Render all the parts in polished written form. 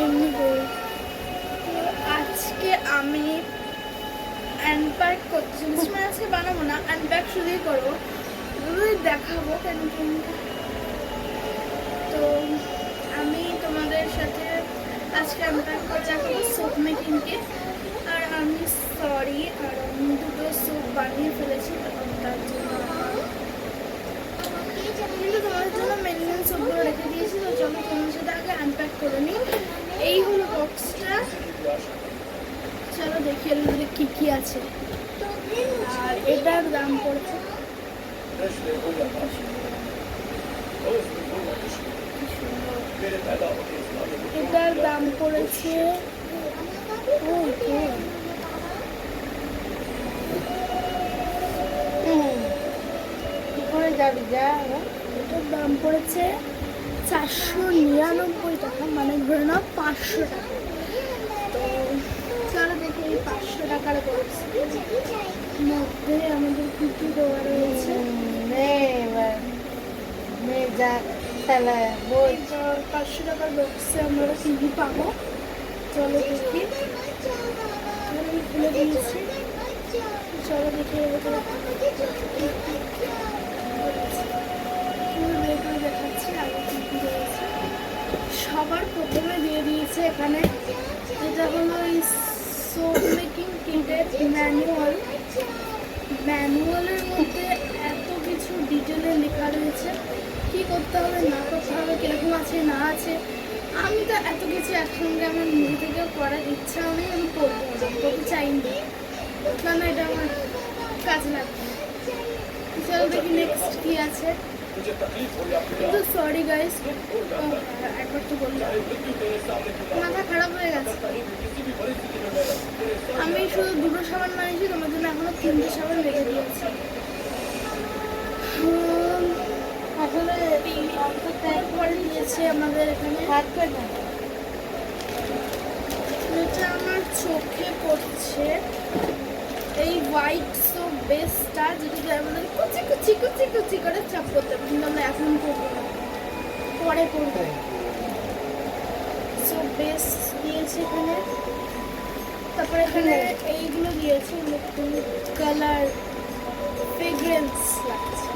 এমনি করি। তো আজকে আমি আনপ্যাক করছি, মানে আজকে বানাবো না, আনপ্যাক শুধুই করবো, দেখাবো কেন। তো আমি তোমাদের সাথে আজকে আনপ্যাক করে দেখাবো সোপ মেকিংকে। আর আমি সরি, আর আমি দুটো সোপ বানিয়ে ফেলেছি, তার জন্য কিন্তু তোমাদের জন্য মেন সোপগুলো রেখে দিয়েছি। তো চলো তোমার সাথে আগে আনপ্যাক করে নিই। এই হলো বক্সটা, চলো দেখিয়ে দিই কি কি আছে। আর এটার দাম পড়েছে, এটার দাম পড়েছে এটার দাম পড়েছে 499 টাকা, মানে ধরে নাও 500 টাকা। তো চলো দেখি এই 500 টাকার বক্স মধ্যে আমাদের কি কি দেওয়া রয়েছে। 500 টাকার বক্সে আমরা কি কি পাবো চলো দেখি। আমি খুলে দিয়েছি, চলো দেখি দেখাচ্ছি আগে কি কি রয়েছে। সবার প্রথমে দিয়ে দিয়েছে এখানে, এটা হলো এই সোপ মেকিং কিটের ম্যানুয়াল। ম্যানুয়ালের মধ্যে এত কিছু ডিটেলে লেখা রয়েছে, কি করতে হবে না করতে হবে, কিরকম আছে না আছে। আমি তো এত কিছু একসঙ্গে আমার নিজে থেকেও করার ইচ্ছা নেই, আমি করবো না, করতে চাইনি, কারণ এটা আমার কাজে লাগবে। চলো দেখি নেক্সট কি আছে। কিন্তু সরি গাইস, একবার তো বললাম, মাথা খারাপ হয়ে গেছে। আমি শুধু দুটো সাবান বানিয়েছি, তোমার জন্য এখনো 3টে সাবান রেখে দিয়েছি। আসলে পরে দিয়েছে আমাদের এখানে এটা আমার চোখে পড়ছে এই হোয়াইট সোপ বেসটা, যেটা আমাদের কুচি কুচি কুচি কুচি করে চাপ করতে হবে, কিন্তু আমরা এখন করবো না, পরে করবো। সোপ বেস দিয়েছে এখানে, তারপরে এখানে এইগুলো দিয়েছে নতুন কালার ফ্রেগ্রেন্স লাগছে,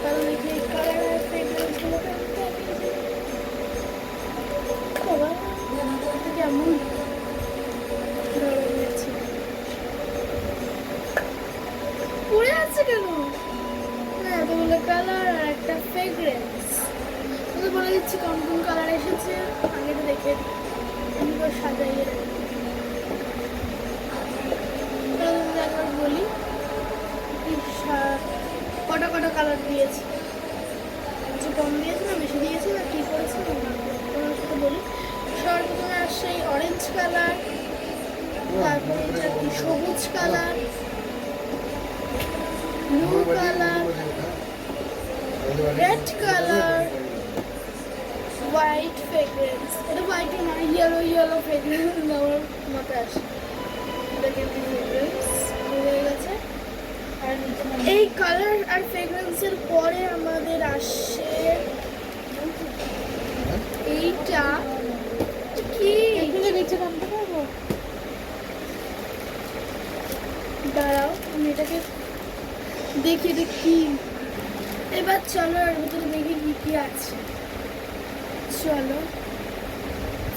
কারণ এই কালার আর ফ্রেগ্রেন্সগুলো কেমন পড়ে আছে কেন? হ্যাঁ, এতগুলো কালার আর একটা ফ্রেগ্রেন্স। আমি বলে দিচ্ছি কোন কোন কালার এসেছে, আগে তো দেখে আমি তো সাজাইয়ে রাখি। একবার বলি কটা কটা কালার দিয়েছি, কিছু কম দিয়েছি না বেশি দিয়েছি না কী করেছি তোমার সাথে বলি। সবার প্রথমে আসছে এই অরেঞ্জ কালার, তারপরে এটা কি সবুজ colour, blue colour, red colour, white fragrance. এটা হোয়াইট না, ইয়েলো ইয়েলো ফ্রেগ্রেন্স আমার মাথায় আসে। হয়ে গেছে। এই কালার আর ফ্রেগ্রেন্সের পরে আমাদের আসে এইটা কি, দাঁড়াও আমি এটাকে দেখি এটা কি। এবার চলো এর ভিতরে দেখি কি কি আছে, চলো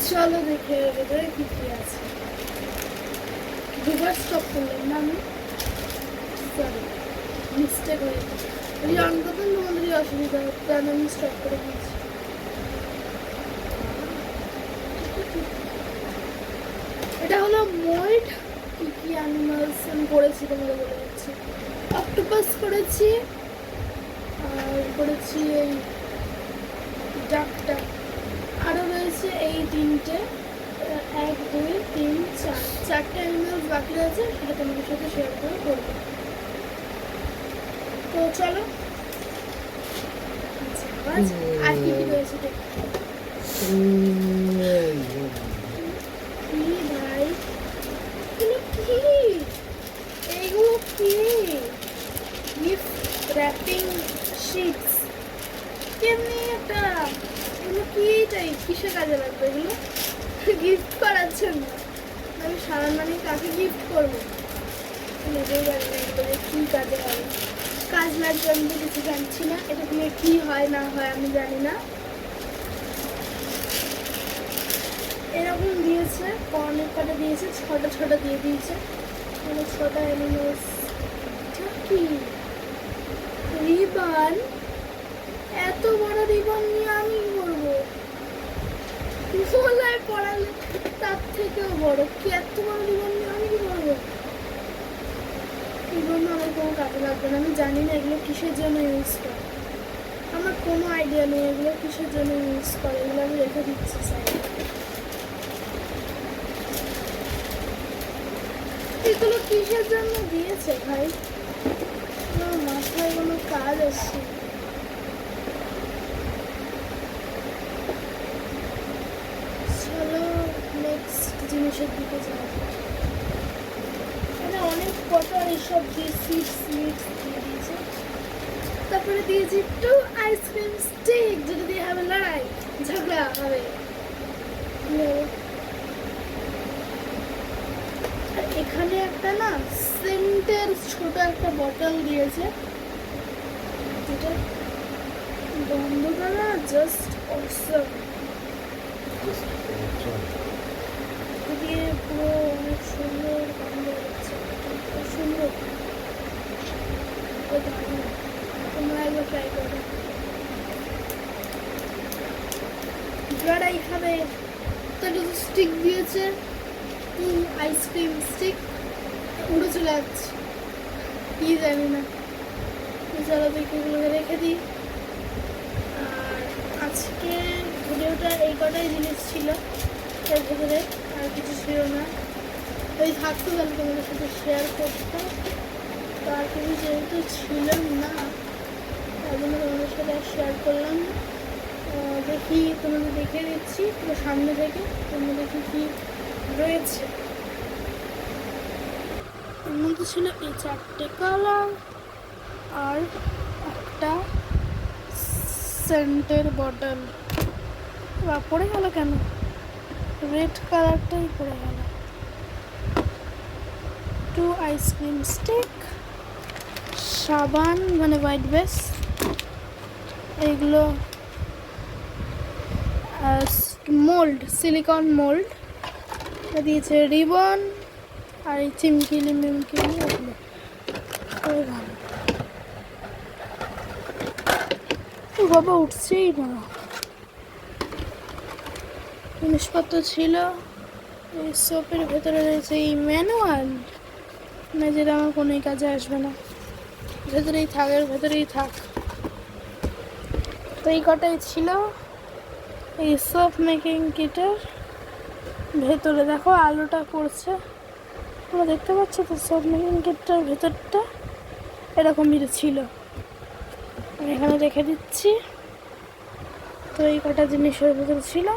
চলো দেখে এর ভিতরে কি কি আছে। দুবার স্টপ করলাম না আমি, সরি মিস্টেক হয়ে গেছে। যদি অন করতাম তোমাদেরই অসুবিধা হতো, কারণ আমি স্টপ করে দিয়েছি। এটা হলো মোল্ড, কি কি অ্যানিমালস আমি করেছি তোমাদের বলে দিচ্ছি। অক্টোপাস করেছি, আর করেছি এই ডাকটা, আরও রয়েছে এই 3টে, 1 2 3 4, 4টে অ্যানিমালস বাকি রয়েছে, সেটা তোমাদের সাথে শেয়ার করে করবো। তো চলো আর কি কি রয়েছে দেখি। ভাই কি এইগুলো কি গিফট র্যাপিং শিটস, কেমনি একটা এগুলো কি চাই, কিসে কাজে লাগবে এগুলো? গিফট করার জন্য। আমি সারান কাকে গিফট করবো? নিজেই জানি না এগুলো যে কী কাজে হবে। কাজ লাগবে আমি তো কিছু জানছি না, এটা দিয়ে কী হয় না হয় আমি জানি না। এরকম দিয়েছে, অনেক কটা দিয়েছে, ছটা ছটা দিয়ে দিয়েছে, মানে ছটা অ্যানিমালস। কি রিবন, এত বড় রিবন নিয়ে আমি কি করবো? গলায় পড়ালে তার থেকেও বড়, কি এত বড় রিবন নিয়ে আমি কি করবো? রিবন আমার কোনো কাজে লাগবে না। আমি জানি না এগুলো কিসের জন্য ইউজ করে, আমার কোনো আইডিয়া নেই এগুলো কিসের জন্য ইউজ করে। এগুলো আমি রেখে দিচ্ছি সাইডে। এগুলো কিসের জন্য দিয়েছে ভাই? আমার মাথায় কোনো কাজ আসছে। চলো নেক্সট জিনিসের দিকে যাওয়া যাক। মানে অনেক কটা এইসব দিয়ে সিডস মিক্স দিয়ে দিয়েছে। তারপরে দিয়েছি একটু আইসক্রিম স্টিক, যেটা দিয়ে হবে লড়াই ঝগড়া হবে। আর এখানে একটা না সেন্টের ছোট একটা বটল দিয়েছে, যেটা বন্ধ করা জাস্ট অসম। দিয়ে পুরো অনেক সুন্দর গন্ধ হচ্ছে, খুব সুন্দর। তোমরা একবার ট্রাই করবে, লড়াই খাবে। তো দুটো স্টিক দিয়েছে, আইসক্রিম স্টিক, উড়ে চলে যাচ্ছে কি জানি না। চলো দেখি এগুলোকে রেখে দিই। আর আজকে ভিডিওটা এই কটাই জিনিস ছিল, এর ভেতরে আর কিছু ছিল না। ওই থাকতো তাহলে তোমাদের সাথে শেয়ার করতাম, তো আর কিছু যেহেতু ছিল না তার জন্য তোমাদের সাথে শেয়ার করলাম। দেখি তোমাদের দেখে দিচ্ছি পুরো সামনে থেকে, তোমরা দেখি কি রয়েছে। এর মধ্যে ছিল এই 4টে কালার আর একটা সেন্টের বটল। পড়ে গেল কেন? রেড কালারটাই পড়ে গেল। 2 আইসক্রিম স্টিক, সাবান মানে হোয়াইট বেস, এগুলো মোল্ড, সিলিকন মোল্ড দিয়েছে, রিবন আর এই চিমকিলি মিমকিলি, ওগুলো খুবই ভালো। বাবা উঠছেই না। জিনিসপত্র ছিল। এই সোপের ভেতরে রয়েছে এই ম্যানুয়াল, না যেটা আমার কোনো কাজে আসবে না, ভেতরেই থাক, এর ভেতরেই থাক। তো এই কটাই ছিল এই সোপ মেকিং কিটের ভেতরে। দেখো আলোটা করছে, তোমরা দেখতে পাচ্ছ তো? সোপ মেকিং কিটটার ভেতরটা এরকমই ছিল। আমি এখানে রেখে দিচ্ছি। তো এই কটা জিনিসের ভেতরে ছিল।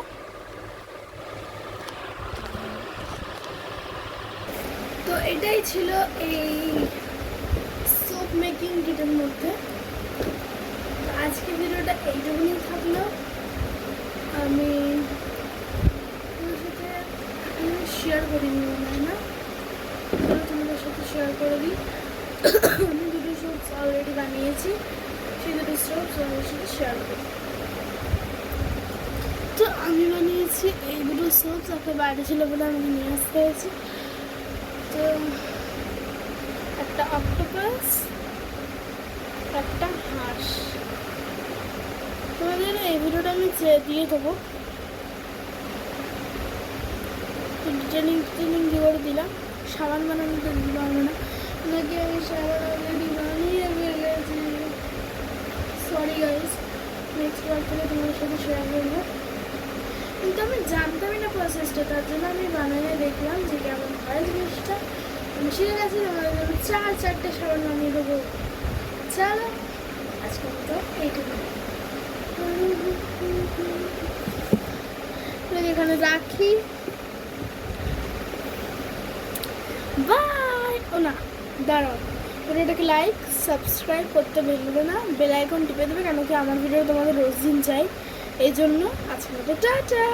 তো এটাই ছিল এই সোপ মেকিং কিটের মধ্যে। আজকে ভিডিওটা এইটুকুনি থাকলো। আমি তোমাদের সাথে শেয়ার করিনি মনে হয় না, তোমাদের সাথে শেয়ার করে দিই। আমি দুটো সোপস অলরেডি বানিয়েছি, সেই দুটো সোপস তোমাদের সাথে শেয়ার করি। তো আমি বানিয়েছি এই দুটো সোপস, একটা বাইরে ছিল বলে আমি নিয়ে আসতে হয়েছি। তো একটা অক্টোপাস, একটা হাঁস। তোমাদের এই ভিডিওটা আমি দিয়ে দেবো, ডিটেলিং দিয়ে দিলাম। সাবান বানানো তো দিতে পারবো না, নাকি আমি সাবান অলরেডি বানিয়ে ফেলেছি। সরি গাইস, নেক্সট বার থেকে তোমাদের সাথে শেয়ার করবো। কিন্তু আমি জানতামই না প্রসেসটা, তার জন্য আমি বানিয়ে দেখলাম যে কেমন হয় জিনিসটা। আমি শিখে গেছি, তোমাদের জন্য 4-4টে সাবান বানিয়ে দেবো। চলো আজকের মতো এইটুকু, এখানে রাখি। বাই। ও না, দাঁড়াও, ভিডিওটাকে লাইক সাবস্ক্রাইব করতে ভুলবে না, বেল আইকন টিপে দেবে, কেন কি আমার ভিডিও তোমাদের রোজ দিন চাই। এই জন্য আজকের মতো টাটা।